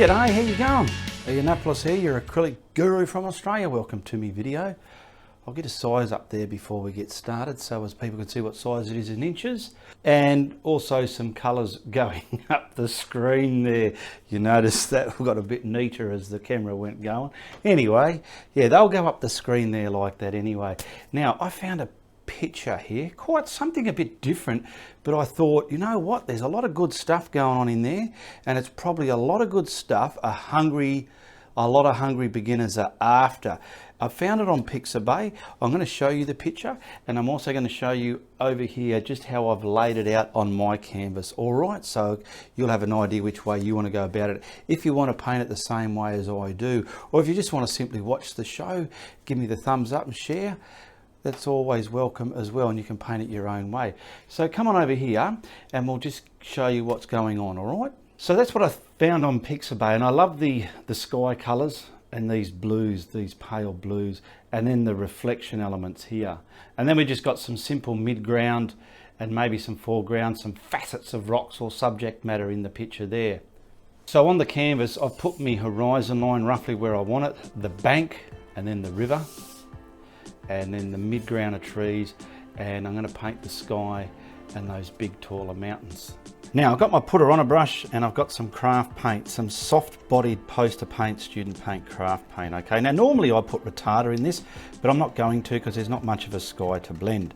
G'day, how you going? Ianapolis here, your acrylic guru from Australia. Welcome to me video. I'll get a size up there before we get started so as people can see what size it is in inches, and also some colours going up the screen there. You notice that we got a bit neater as the camera went going. Anyway, yeah, they'll go up the screen there like that anyway. Now, I found a picture here, quite something a bit different, but I thought, you know what, there's a lot of good stuff going on in there, and it's probably a lot of good stuff a lot of hungry beginners are after. I found it on Pixabay. I'm going to show you the picture, and I'm also going to show you over here just how I've laid it out on my canvas. All right, so you'll have an idea which way you want to go about it. If you want to paint it the same way as I do, or if you just want to simply watch the show, give me the thumbs up and share. That's always welcome as well, and you can paint it your own way. So come on over here and we'll just show you what's going on, all right? So that's what I found on Pixabay, and I love the sky colours and these blues, these pale blues, and then the reflection elements here. And then we just got some simple mid-ground and maybe some foreground, some facets of rocks or subject matter in the picture there. So on the canvas, I've put my horizon line roughly where I want it, the bank and then the river, and then the mid-ground of trees, and I'm going to paint the sky and those big taller mountains. Now I've got my putter on a brush, and I've got some craft paint, some soft bodied poster paint, student paint, craft paint. Okay, now normally I put retarder in this, but I'm not going to because there's not much of a sky to blend.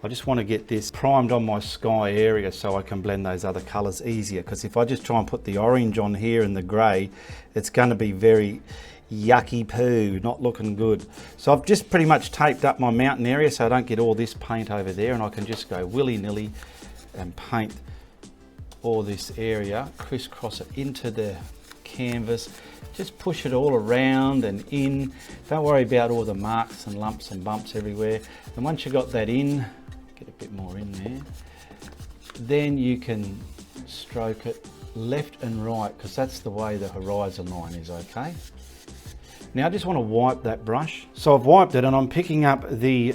I just want to get this primed on my sky area so I can blend those other colours easier, because if I just try and put the orange on here and the grey, it's going to be very yucky poo, not looking good. So I've just pretty much taped up my mountain area so I don't get all this paint over there, and I can just go willy-nilly and paint all this area, crisscross it into the canvas, just push it all around and in. Don't worry about all the marks and lumps and bumps everywhere. And once you got that in, get a bit more in there, then you can stroke it left and right, because that's the way the horizon line is, okay? Now I just want to wipe that brush. So I've wiped it, and I'm picking up the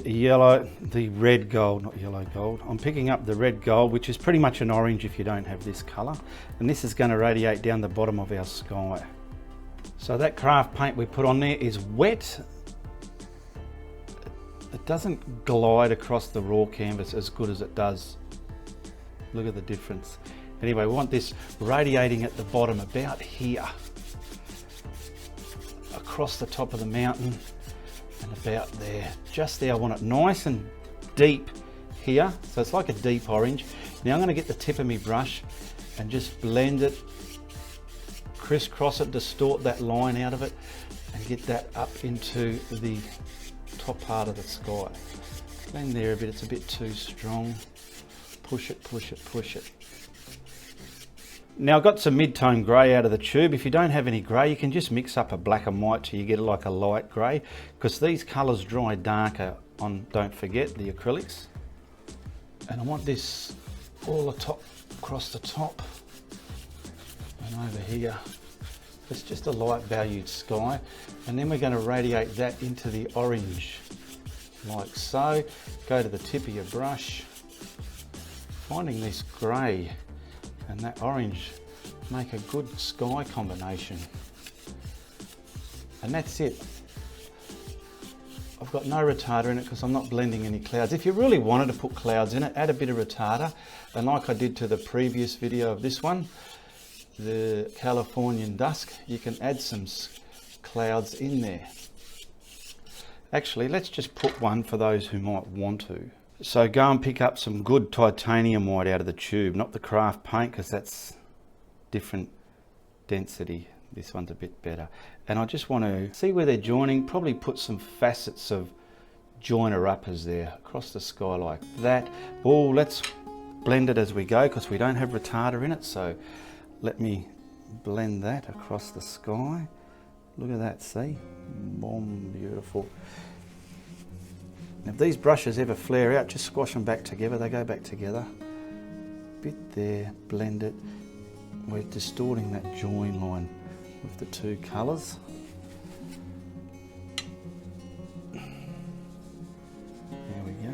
red gold, not yellow gold. I'm picking up the red gold, which is pretty much an orange if you don't have this colour. And this is going to radiate down the bottom of our sky. So that craft paint we put on there is wet. It doesn't glide across the raw canvas as good as it does. Look at the difference. Anyway, we want this radiating at the bottom about here, across the top of the mountain and about there. Just there, I want it nice and deep here. So it's like a deep orange. Now I'm going to get the tip of my brush and just blend it, crisscross it, distort that line out of it, and get that up into the top part of the sky. Blend there a bit, it's a bit too strong. Push it, push it, push it. Now I've got some mid-tone grey out of the tube. If you don't have any grey, you can just mix up a black and white till you get like a light grey, because these colours dry darker on, don't forget, the acrylics. And I want this all across the top and over here. It's just a light valued sky, and then we're going to radiate that into the orange like so. Go to the tip of your brush, finding this grey and that orange make a good sky combination, and that's it. I've got no retarder in it because I'm not blending any clouds. If you really wanted to put clouds in it, add a bit of retarder, and like I did to the previous video of this one, the Californian dusk, you can add some clouds in there. Actually, let's just put one for those who might want to. So go and pick up some good titanium white out of the tube, not the craft paint, because that's different density. This one's a bit better. And I just want to see where they're joining, probably put some facets of joiner uppers there across the sky like that. Oh, let's blend it as we go because we don't have retarder in it. So let me blend that across the sky. Look at that, see? Boom, beautiful. If these brushes ever flare out, just squash them back together. They go back together. Bit there, blend it. We're distorting that join line with the two colours. There we go.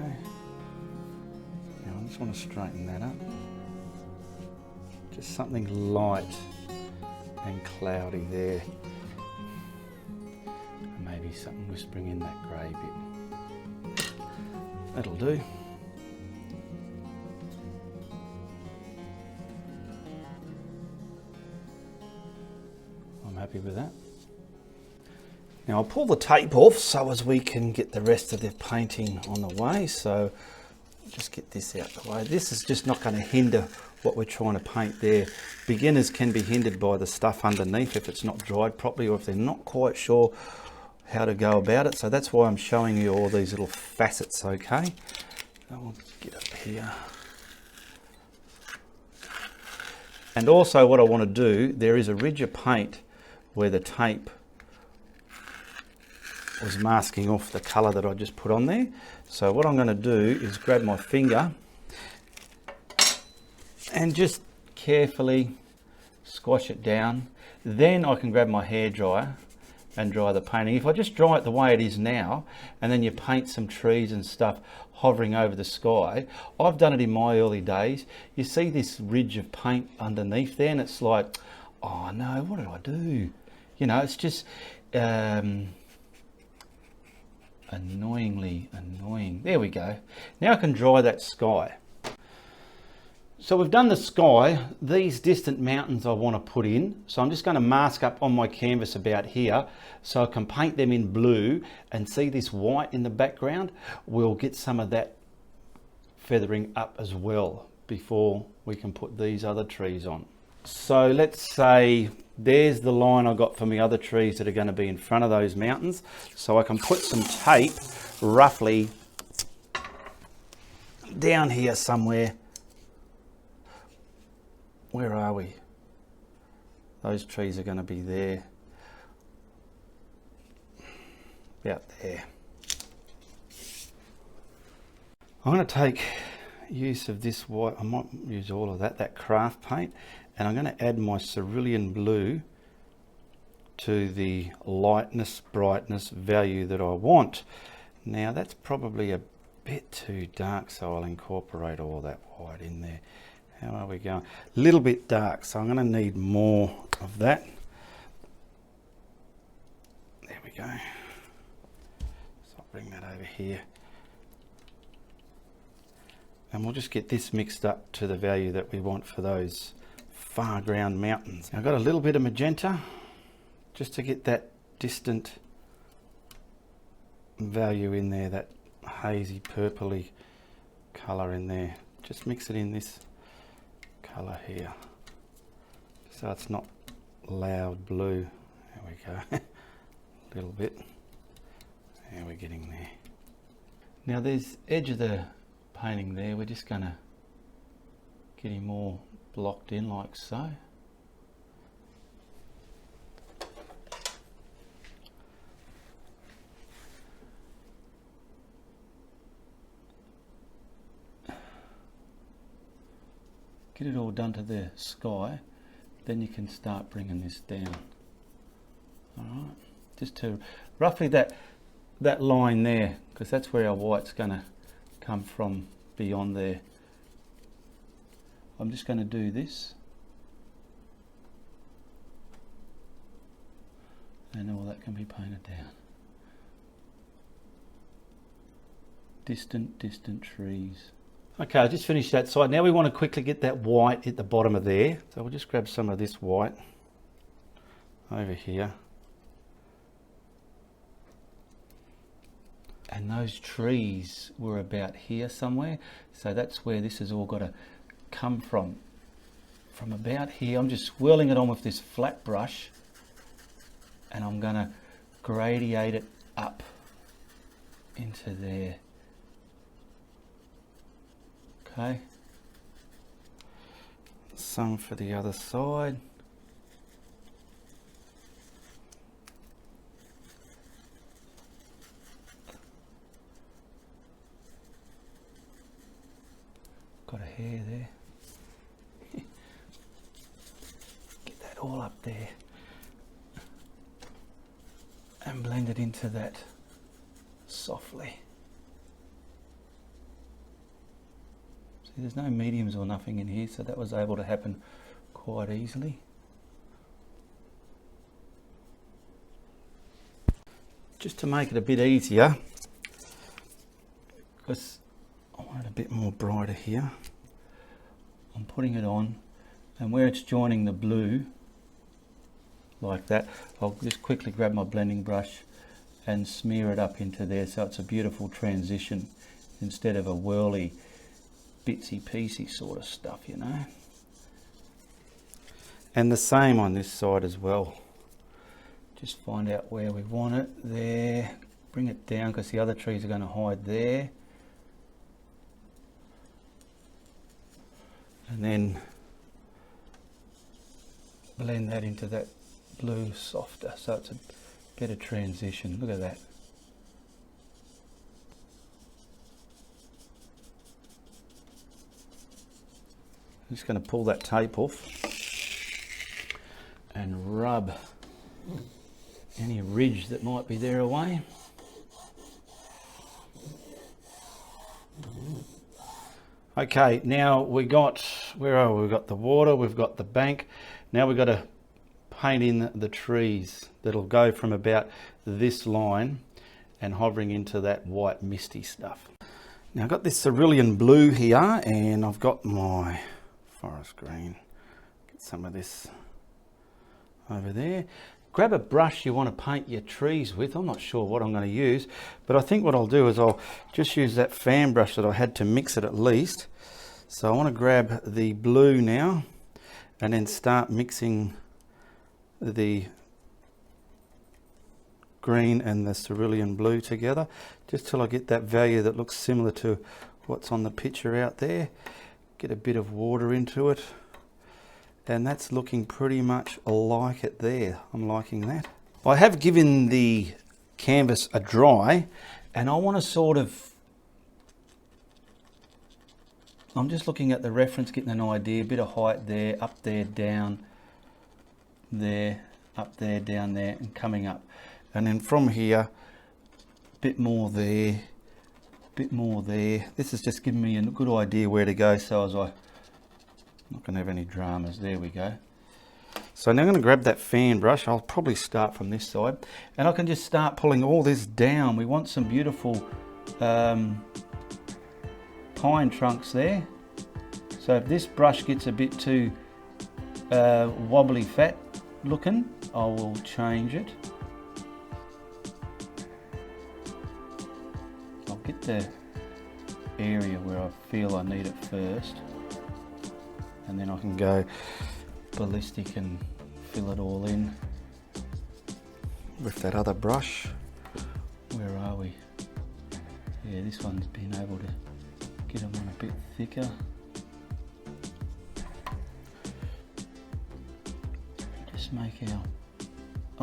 Now I just want to straighten that up. Just something light and cloudy there. Maybe something whispering in that grey bit. That'll do. I'm happy with that. Now I'll pull the tape off so as we can get the rest of the painting on the way. So just get this out the way. This is just not going to hinder what we're trying to paint there. Beginners can be hindered by the stuff underneath if it's not dried properly, or if they're not quite sure how to go about it. So that's why I'm showing you all these little facets, okay? I'll get up here. And also what I want to do, there is a ridge of paint where the tape was masking off the colour that I just put on there. So what I'm going to do is grab my finger and just carefully squash it down. Then I can grab my hairdryer and dry the painting. If I just dry it the way it is now, and then you paint some trees and stuff hovering over the sky, I've done it in my early days. You see this ridge of paint underneath there, and it's like, oh no, what did I do? You know, it's just annoyingly annoying. There we go. Now I can dry that sky. So we've done the sky. These distant mountains I want to put in. So I'm just going to mask up on my canvas about here so I can paint them in blue, and see this white in the background. We'll get some of that feathering up as well before we can put these other trees on. So let's say there's the line I got for my other trees that are going to be in front of those mountains. So I can put some tape roughly down here somewhere. Where are we? Those trees are going to be there. About there. I'm going to take use of this white, I might use all of that craft paint, and I'm going to add my cerulean blue to the lightness, brightness value that I want. Now that's probably a bit too dark, so I'll incorporate all that white in there. How are we going? A little bit dark, so I'm going to need more of that. There we go. So I'll bring that over here. And we'll just get this mixed up to the value that we want for those Foreground mountains. I've got a little bit of magenta just to get that distant value in there, that hazy purpley colour in there. Just mix it in this colour here so it's not loud blue. There we go. A little bit. Now we're getting there. Now there's edge of the painting there, we're just going to get him all blocked in like so. Get it all done to the sky, then you can start bringing this down. Alright, just to roughly that line there, because that's where our white's going to come from beyond there. I'm just going to do this, and all that can be painted down. Distant trees. Okay, I just finished that side. Now we want to quickly get that white at the bottom of there. So we'll just grab some of this white over here. And those trees were about here somewhere. So that's where this has all got to come from. From about here, I'm just swirling it on with this flat brush, and I'm going to gradiate it up into there. Okay. Some for the other side. Got a hair there. Get that all up there and blend it into that softly. See, there's no mediums or nothing in here, so that was able to happen quite easily. just to make it a bit easier, because I want it a bit more brighter here, I'm putting it on, and where it's joining the blue like that, I'll just quickly grab my blending brush and smear it up into there, so it's a beautiful transition instead of a whirly bitsy piecey sort of stuff, you know. And the same on this side as well. Just find out where we want it. There, bring it down, because the other trees are going to hide there, and then blend that into that blue softer, so it's a better transition. Look at that. I'm just going to pull that tape off and rub any ridge that might be there away. Okay, now we got, where are we? We've got the water, we've got the bank. Now we've got to paint in the trees that'll go from about this line and hovering into that white misty stuff. Now I've got this cerulean blue here, and I've got my forest green. Get some of this over there. Grab a brush you want to paint your trees with. I'm not sure what I'm going to use, but I think what I'll do is I'll just use that fan brush that I had to mix it at least. So I want to grab the blue now and then start mixing the green and the cerulean blue together, just till I get that value that looks similar to what's on the picture out there. Get a bit of water into it, and that's looking pretty much like it there. I'm liking that. I have given the canvas a dry, and I want to sort of, I'm just looking at the reference, getting an idea, a bit of height there, up there, down there, up there, down there, and coming up. And then from here, a bit more there, bit more there. This is just giving me a good idea where to go, so as I'm not going to have any dramas. There we go. So now I'm going to grab that fan brush. I'll probably start from this side, and I can just start pulling all this down. We want some beautiful pine trunks there. So if this brush gets a bit too wobbly fat looking, I will change it. I'll get the area where I feel I need it first, and then I can go ballistic and fill it all in with that other brush. Where are we? Yeah, this one's been able to get them on a bit thicker. Just make our,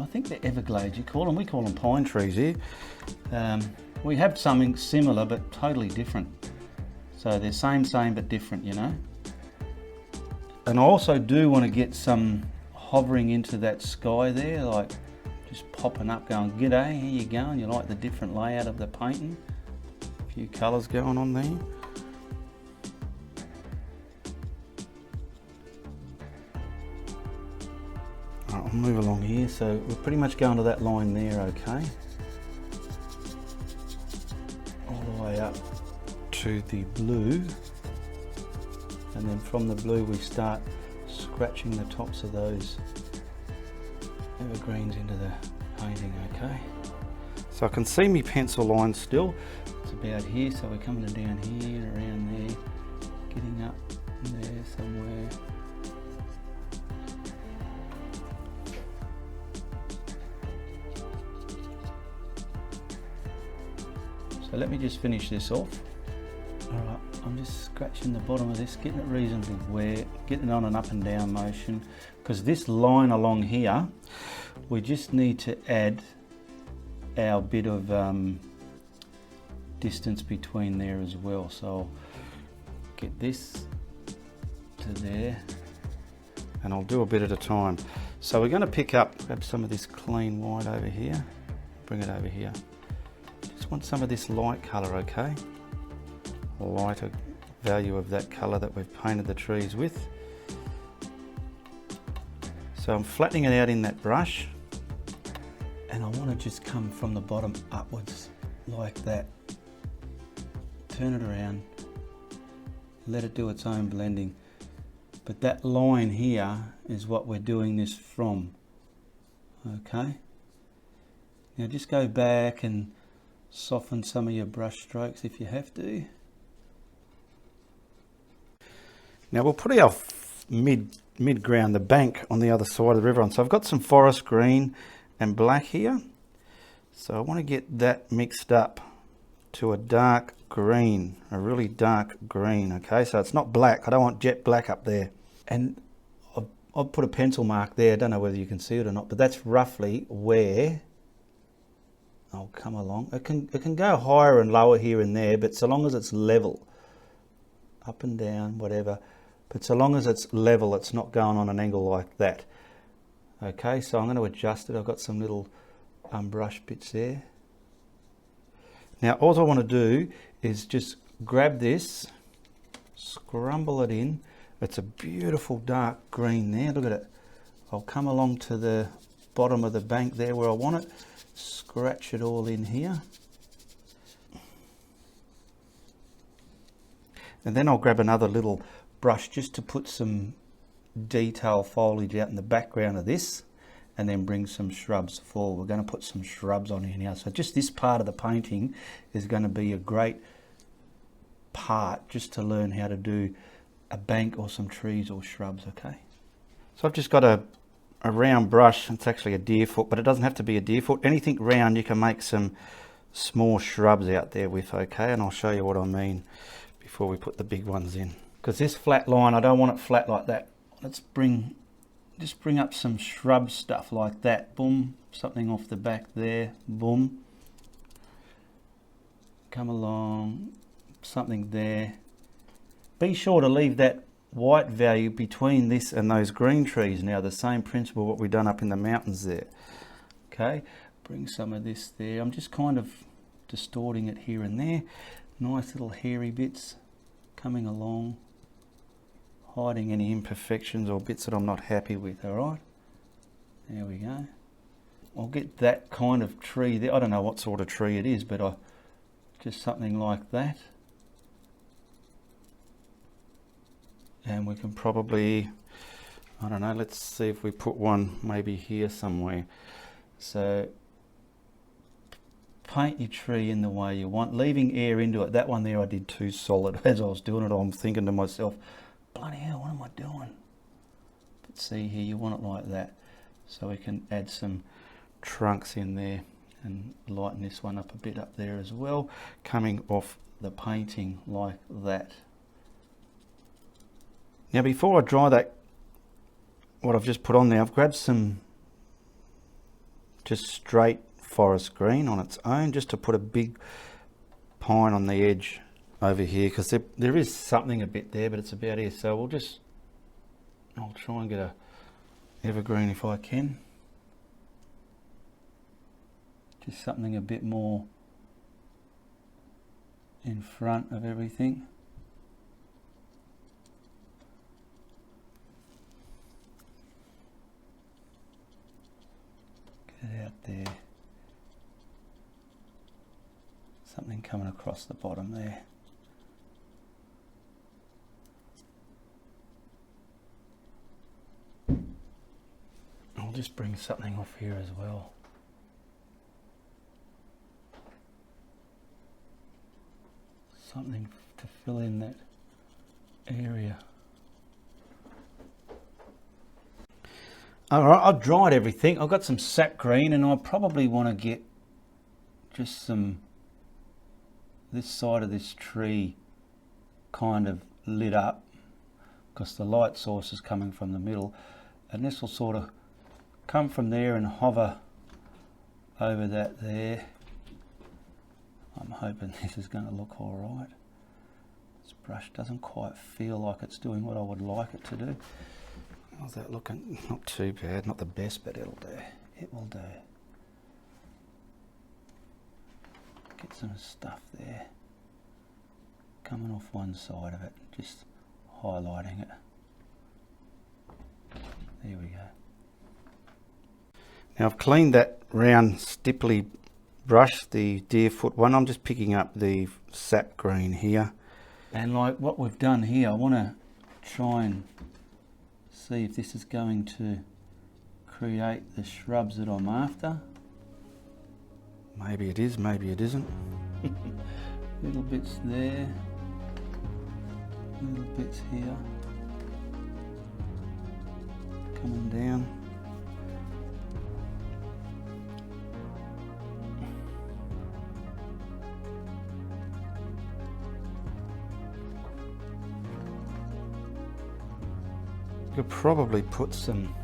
I think they're Everglades you call them, we call them pine trees here. We have something similar but totally different. So they're same but different, you know. And I also do want to get some hovering into that sky there, like just popping up going, g'day, here you go, and you like the different layout of the painting. A few colours going on there. Alright, I'll move along here, so we're pretty much going to that line there, okay. All the way up to the blue. And then from the blue we start scratching the tops of those evergreens into the painting, okay? So I can see my pencil line still. It's about here, so we're coming down here, around there, getting up there somewhere. So let me just finish this off. Alright, I'm just scratching the bottom of this, getting it reasonably wet, getting it on an up and down motion, because this line along here, we just need to add our bit of distance between there as well. So I'll get this to there, and I'll do a bit at a time. So we're going to pick up, grab some of this clean white over here, bring it over here. Just want some of this light colour, okay? Lighter value of that colour that we've painted the trees with. So I'm flattening it out in that brush, And I want to just come from the bottom upwards like that. Turn it around, let it do its own blending. But that line here is what we're doing this from. Okay. Now just go back and soften some of your brush strokes if you have to. Now we'll put our mid-ground, the bank on the other side of the river on. So I've got some forest green and black here. So I want to get that mixed up to a dark green, a really dark green. Okay, so it's not black. I don't want jet black up there. And I'll put a pencil mark there. I don't know whether you can see it or not, but that's roughly where I'll come along. It can go higher and lower here and there, but so long as it's level, up and down, whatever. But so long as it's level, it's not going on an angle like that. Okay, so I'm going to adjust it. I've got some little brush bits there. Now, all I want to do is just grab this, scrumble it in. It's a beautiful dark green there. Look at it. I'll come along to the bottom of the bank there where I want it. Scratch it all in here. And then I'll grab another little brush just to put some detail foliage out in the background of this, and then bring some shrubs forward. We're going to put some shrubs on here now. So just this part of the painting is going to be a great part just to learn how to do a bank or some trees or shrubs, okay? So I've just got a round brush. It's actually a deer foot, but it doesn't have to be a deer foot. Anything round you can make some small shrubs out there with, okay? And I'll show you what I mean before we put the big ones in. Because this flat line, I don't want it flat like that. Let's just bring up some shrub stuff like that. Boom, something off the back there. Boom. Come along, something there. Be sure to leave that white value between this and those green trees. Now, the same principle what we've done up in the mountains there. Okay, bring some of this there. I'm just kind of distorting it here and there. Nice little hairy bits coming along, hiding any imperfections or bits that I'm not happy with, all right? There we go. I'll get that kind of tree there. I don't know what sort of tree it is, but just something like that. And we can probably, I don't know, let's see if we put one maybe here somewhere. So paint your tree in the way you want, leaving air into it. That one there I did too solid. As I was doing it, I'm thinking to myself, bloody hell, what am I doing? But see here, you want it like that. So we can add some trunks in there and lighten this one up a bit up there as well, coming off the painting like that. Now before I dry that, what I've just put on there, I've grabbed some just straight forest green on its own, just to put a big pine on the edge over here, because there is something a bit there, but it's about here. So I'll try and get a evergreen if I can. Just something a bit more in front of everything. Get it out there. Something coming across the bottom there. I'll just bring something off here as well. Something to fill in that area. Alright, I've dried everything. I've got some sap green, and I probably want to get just some, this side of this tree kind of lit up, because the light source is coming from the middle, and this will sort of come from there and hover over that there. I'm hoping this is going to look all right. This brush doesn't quite feel like it's doing what I would like it to do. How's that looking? Not too bad, not the best, but it'll do. It will do. Get some stuff there coming off one side of it, just highlighting it. There we go. Now I've cleaned that round stipply brush, the deerfoot one. I'm just picking up the sap green here. And like what we've done here, I want to try and see if this is going to create the shrubs that I'm after. Maybe it is, maybe it isn't. Little bits there, little bits here, coming down. Could probably put some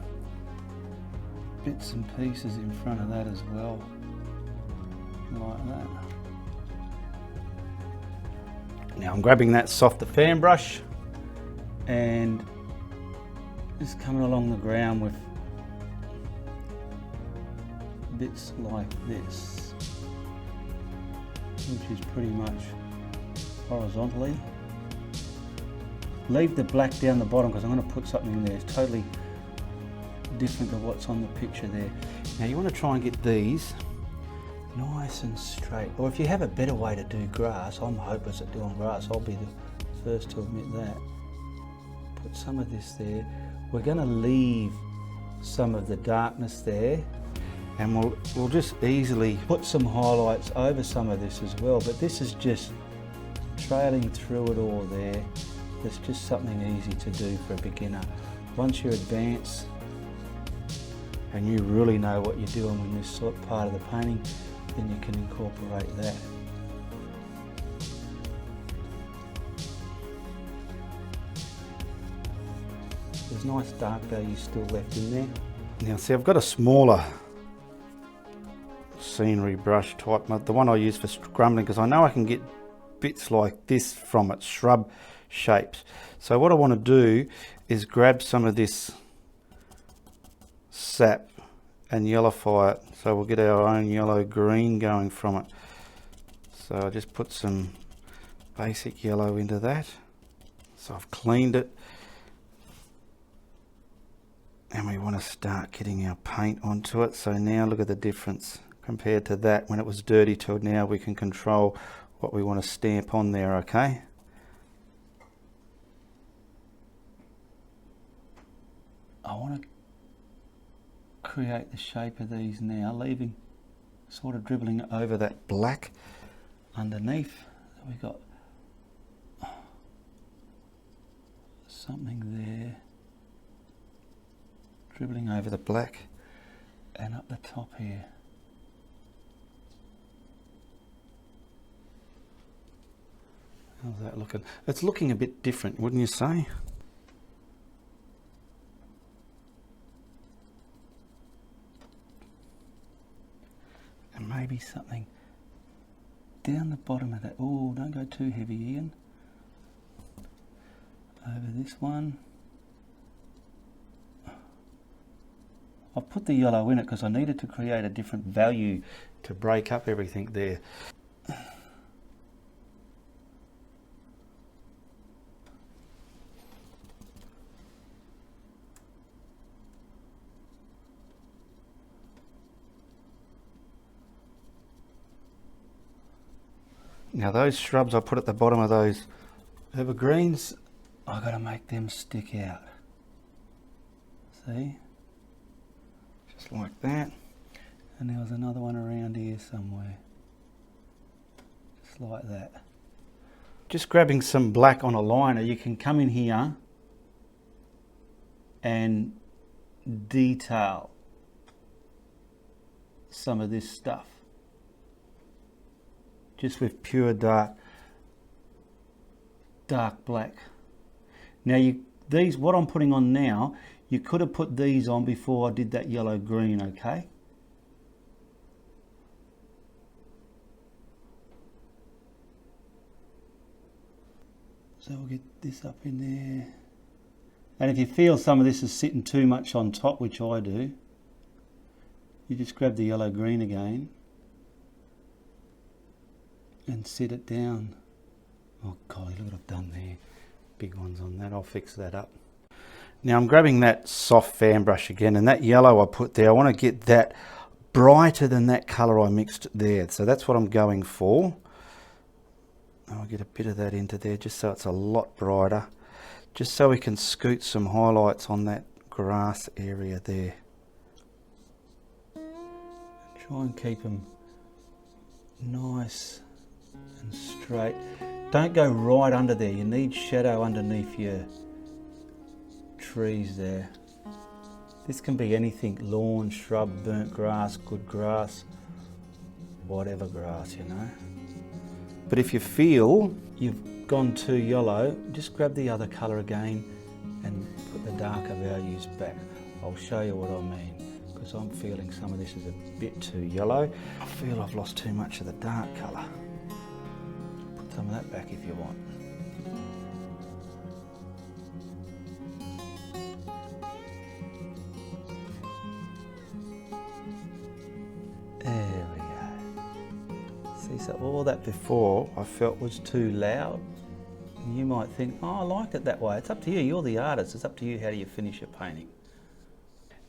bits and pieces in front of that as well, like that. Now I'm grabbing that softer fan brush and just coming along the ground with bits like this, which is pretty much horizontally. Leave the black down the bottom because I'm going to put something in there. It's totally different to what's on the picture there. Now you want to try and get these nice and straight. Or if you have a better way to do grass, I'm hopeless at doing grass, I'll be the first to admit that. Put some of this there. We're going to leave some of the darkness there, and we'll just easily put some highlights over some of this as well. But this is just trailing through it all there. It's just something easy to do for a beginner. Once you're advanced and you really know what you're doing in this sort of part of the painting, then you can incorporate that. There's nice dark values still left in there. Now see, I've got a smaller scenery brush type, the one I use for scrumbling, because I know I can get bits like this from it, shrub shapes. So what I want to do is grab some of this sap and yellowfy it, so we'll get our own yellow green going from it. So I just put some basic yellow into that. So I've cleaned it, and we want to start getting our paint onto it. So now look at the difference compared to that when it was dirty till now. We can control what we want to stamp on there, okay? I want to create the shape of these now, leaving sort of dribbling over that black underneath. So we've got something there dribbling over the black and up the top here. How's that looking? It's looking a bit different, wouldn't you say? And maybe something down the bottom of that. Oh, don't go too heavy, Ian. Over this one. I've put the yellow in it because I needed to create a different value to break up everything there. Now those shrubs I put at the bottom of those evergreens, I've got to make them stick out. See? Just like that. And there was another one around here somewhere. Just like that. Just grabbing some black on a liner, you can come in here and detail some of this stuff. Just with pure dark black. Now these, what I'm putting on now, you could have put these on before I did that yellow green, okay? So we'll get this up in there. And if you feel some of this is sitting too much on top, which I do, you just grab the yellow green again and set it down. Oh golly, look what I've done there. Big ones on that, I'll fix that up. Now I'm grabbing that soft fan brush again, and that yellow I put there, I want to get that brighter than that colour I mixed there. So that's what I'm going for. I'll get a bit of that into there just so it's a lot brighter, just so we can scoot some highlights on that grass area there. Try and keep them nice and straight. Don't go right under there. You need shadow underneath your trees there. This can be anything: lawn, shrub, burnt grass, good grass, whatever grass, you know. But if you feel you've gone too yellow, just grab the other colour again and put the darker values back. I'll show you what I mean, because I'm feeling some of this is a bit too yellow. I feel I've lost too much of the dark colour. Put some of that back if you want. There we go. See, so all that before I felt was too loud. You might think, oh, I like it that way. It's up to you. You're the artist. It's up to you how do you finish your painting.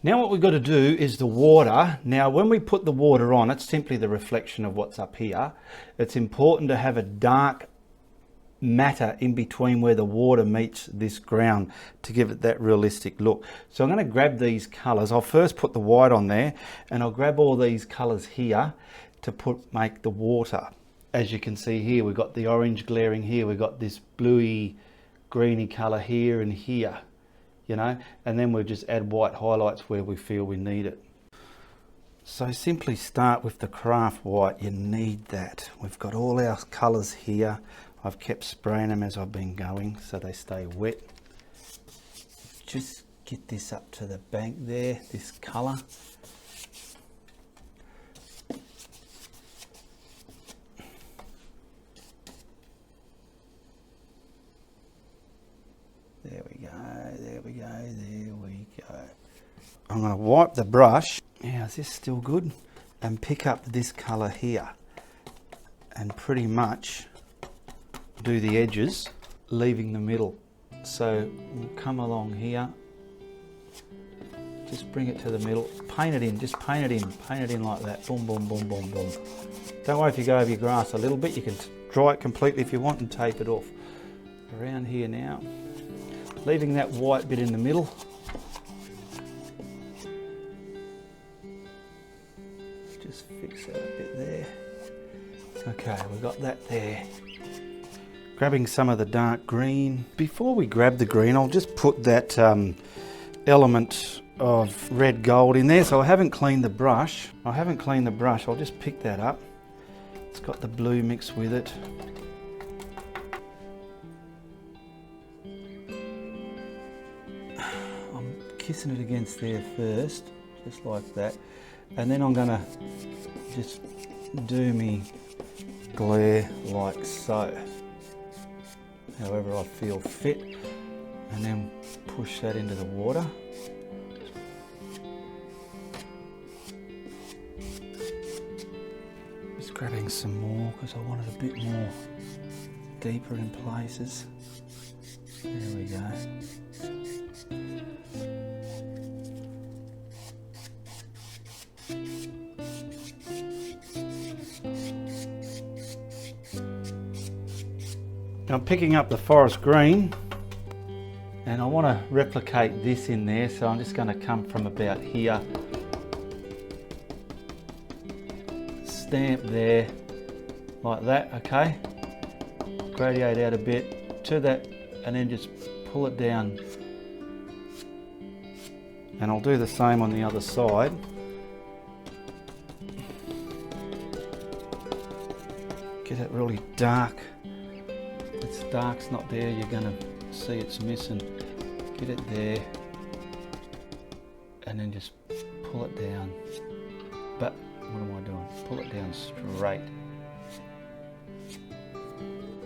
Now what we've got to do is the water. Now when we put the water on, it's simply the reflection of what's up here. It's important to have a dark matter in between where the water meets this ground to give it that realistic look. So I'm going to grab these colours. I'll first put the white on there, and I'll grab all these colours here to make the water. As you can see here, we've got the orange glaring here, we've got this bluey greeny colour here and here, you know, and then we'll just add white highlights where we feel we need it. So simply start with the craft white. You need that. We've got all our colours here. I've kept spraying them as I've been going so they stay wet. Just get this up to the bank there, this colour. There we go, there we go, there we go. I'm going to wipe the brush. Now, is this still good? And pick up this colour here and pretty much do the edges, leaving the middle. So we'll come along here, just bring it to the middle, paint it in, just paint it in like that, boom, boom, boom, boom, boom. Don't worry if you go over your grass a little bit, you can dry it completely if you want and tape it off. Around here now, leaving that white bit in the middle. Just fix that a bit there. Okay, we've got that there. Grabbing some of the dark green. Before we grab the green, I'll just put that element of red gold in there. So I haven't cleaned the brush. I'll just pick that up. It's got the blue mixed with it. I'm kissing it against there first, just like that. And then I'm gonna just do me glare like so. However I feel fit, and then push that into the water. Just grabbing some more because I want it a bit more deeper in places. There we go. I'm picking up the forest green and I want to replicate this in there, so I'm just going to come from about here, stamp there like that, okay, gradiate out a bit to that and then just pull it down, and I'll do the same on the other side. Get it really dark. It's dark's not there, you're going to see it's missing. Get it there and then just pull it down. But what am I doing? Pull it down straight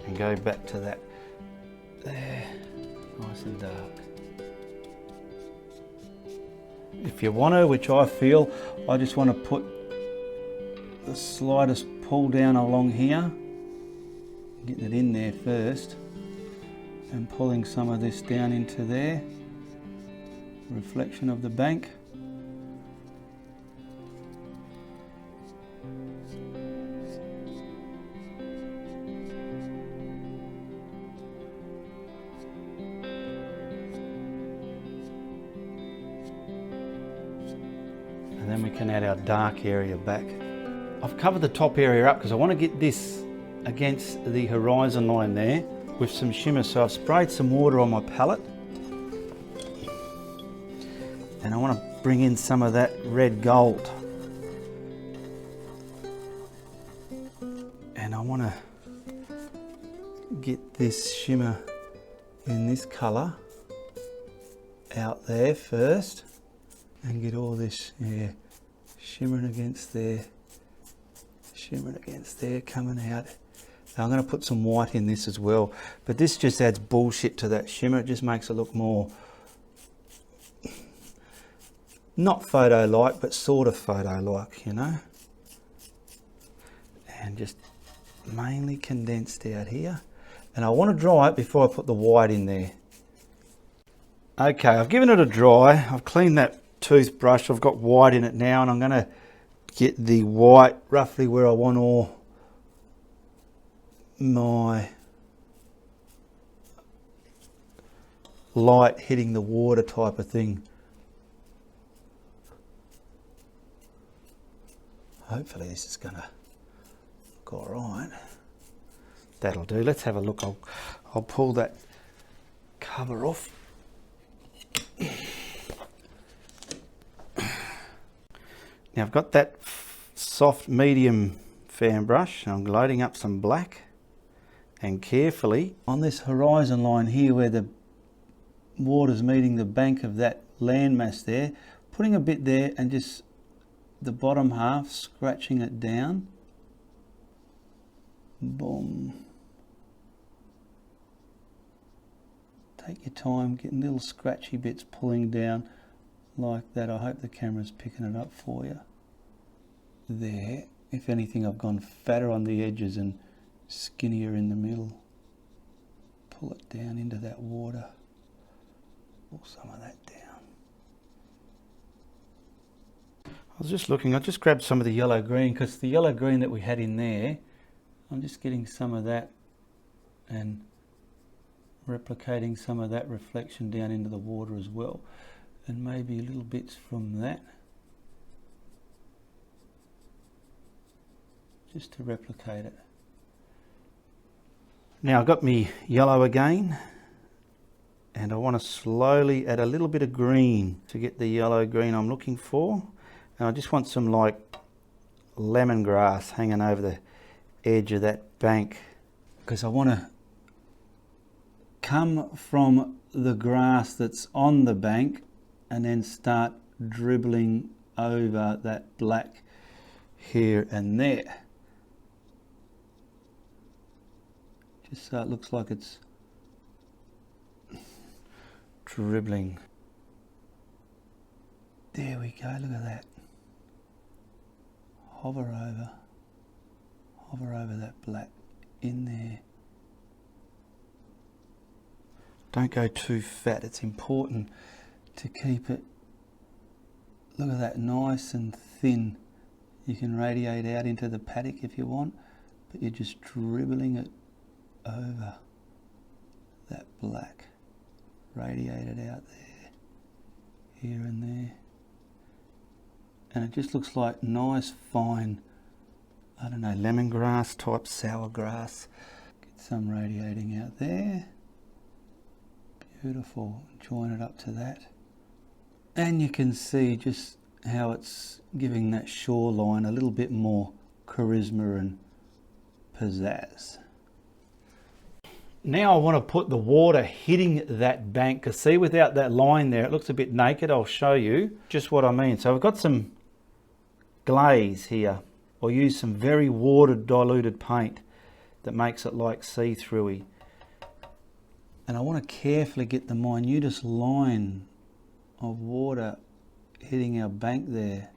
and go back to that there, nice and dark. If you want to, which I feel, I just want to put the slightest pull down along here, getting it in there first and pulling some of this down into there, reflection of the bank. And then we can add our dark area back. I've covered the top area up because I want to get this against the horizon line there with some shimmer. So I've sprayed some water on my palette. And I want to bring in some of that red gold. And I want to get this shimmer in this colour out there first. And get all this, yeah, shimmering against there, coming out. Now I'm going to put some white in this as well, but this just adds bullshit to that shimmer. It just makes it look more, not photo-like, but sort of photo-like, you know. And just mainly condensed out here. And I want to dry it before I put the white in there. Okay, I've given it a dry. I've cleaned that toothbrush. I've got white in it now, and I'm going to get the white roughly where I want all my light hitting the water type of thing. Hopefully this is going to look all right. That'll do. Let's have a look. I'll pull that cover off. Now I've got that soft medium fan brush. I'm loading up some black, and carefully on this horizon line here where the water's meeting the bank of that landmass there, putting a bit there and just the bottom half, scratching it down. Boom. Take your time, getting little scratchy bits pulling down like that. I hope the camera's picking it up for you. There. If anything, I've gone fatter on the edges and skinnier in the middle. Pull it down into that water. Pull some of that down. I was just looking, I just grabbed some of the yellow green because the yellow green that we had in there, I'm just getting some of that and replicating some of that reflection down into the water as well. And maybe little bits from that, just to replicate it. Now I've got me yellow again, and I want to slowly add a little bit of green to get the yellow green I'm looking for. And I just want some like lemongrass hanging over the edge of that bank, because I want to come from the grass that's on the bank and then start dribbling over that black here and there. Just so it looks like it's dribbling. There we go, look at that. Hover over that black in there. Don't go too fat, it's important to keep it, look at that, nice and thin. You can radiate out into the paddock if you want, but you're just dribbling it over that black, radiated out there, here and there. And it just looks like nice fine, I don't know, lemongrass type sour grass. Get some radiating out there. Beautiful, join it up to that. And you can see just how it's giving that shoreline a little bit more charisma and pizzazz. Now I want to put the water hitting that bank, because see, without that line there, it looks a bit naked. I'll show you just what I mean. So I've got some glaze here, or use some very water diluted paint that makes it like see-throughy. And I want to carefully get the minutest line of water hitting our bank there.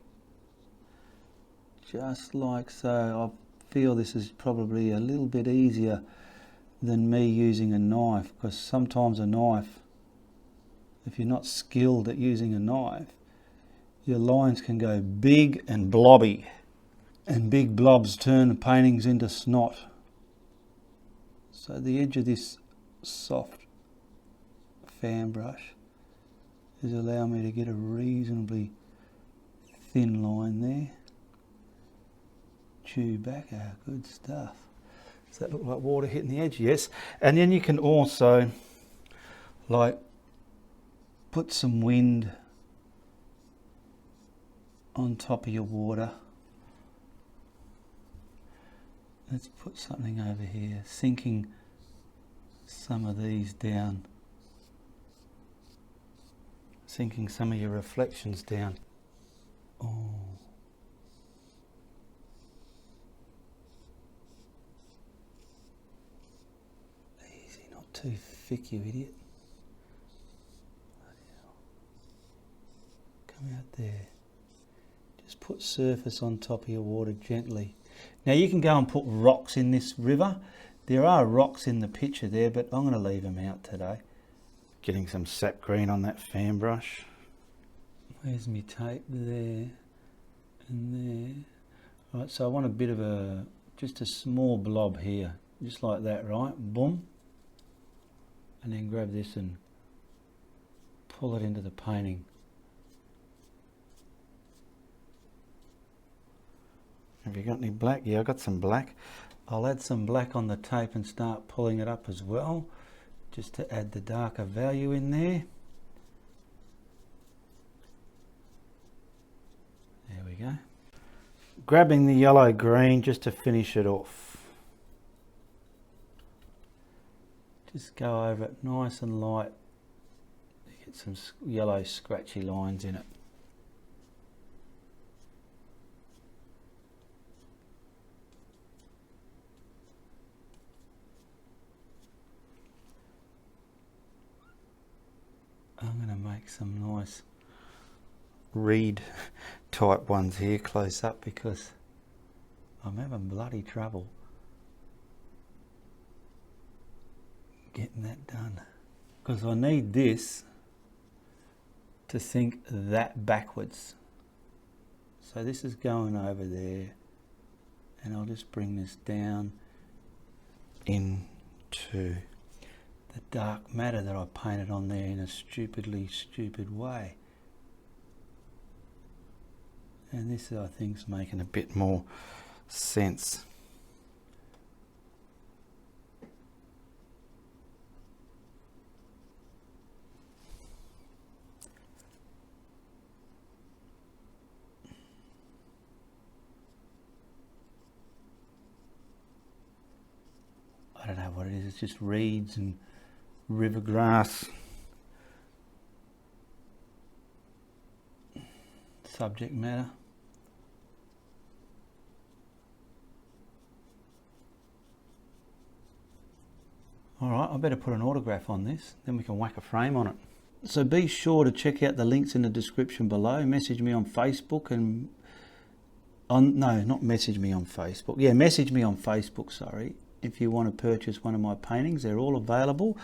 Just like so. I feel this is probably a little bit easier than me using a knife, because sometimes a knife if you're not skilled at using a knife, your lines can go big and blobby, and big blobs turn paintings into snot. So the edge of this soft fan brush is allowing me to get a reasonably thin line there. Chewbacca, good stuff. Does that look like water hitting the edge? Yes. And then you can also like put some wind on top of your water. Let's put something over here, sinking some of these down, sinking some of your reflections down. Oh. Easy, not too thick, you idiot. Come out there. Just put surface on top of your water gently. Now you can go and put rocks in this river. There are rocks in the picture there, but I'm going to leave them out today. Getting some sap green on that fan brush. Where's my tape? There and there. Right, so I want a bit of just a small blob here, just like that, right? Boom. And then grab this and pull it into the painting. Have you got any black? Yeah, I've got some black. I'll add some black on the tape and start pulling it up as well, just to add the darker value in there. There we go. Grabbing the yellow green just to finish it off. Just go over it nice and light. Get some yellow scratchy lines in it. I'm going to make some nice reed type ones here close up because I'm having bloody trouble getting that done, because I need this to sink that backwards. So this is going over there, and I'll just bring this down into the dark matter that I painted on there in a stupidly stupid way. And this I think is making a bit more sense. I don't know what it is, it's just reeds and river grass. Subject matter. Alright, I better put an autograph on this, then we can whack a frame on it. So be sure to check out the links in the description below. Message me on Facebook and no, not message me on Facebook. Yeah, message me on Facebook, sorry. If you want to purchase one of my paintings, they're all available.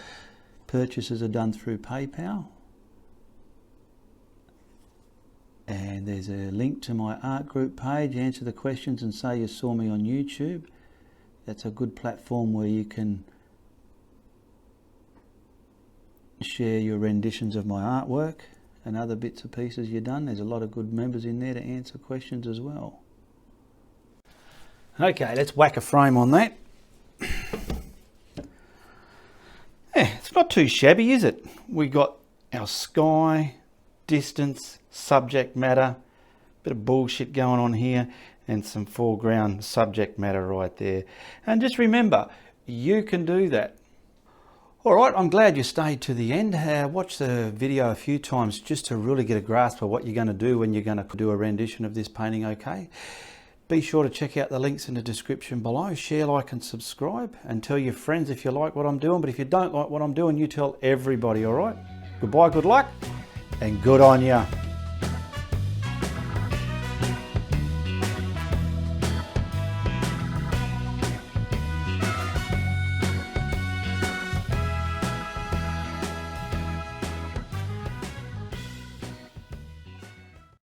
Purchases are done through PayPal. And there's a link to my art group page. Answer the questions and say you saw me on YouTube. That's a good platform where you can share your renditions of my artwork and other bits and pieces you've done. There's a lot of good members in there to answer questions as well. Okay, let's whack a frame on that. Yeah, it's not too shabby, is it? We got our sky, distance, subject matter, bit of bullshit going on here, and some foreground subject matter right there. And just remember, you can do that. Alright, I'm glad you stayed to the end. Watch the video a few times just to really get a grasp of what you're going to do when you're going to do a rendition of this painting, okay? Be sure to check out the links in the description below. Share, like and subscribe, and tell your friends if you like what I'm doing. But if you don't like what I'm doing, you tell everybody, alright? Goodbye, good luck, and good on ya.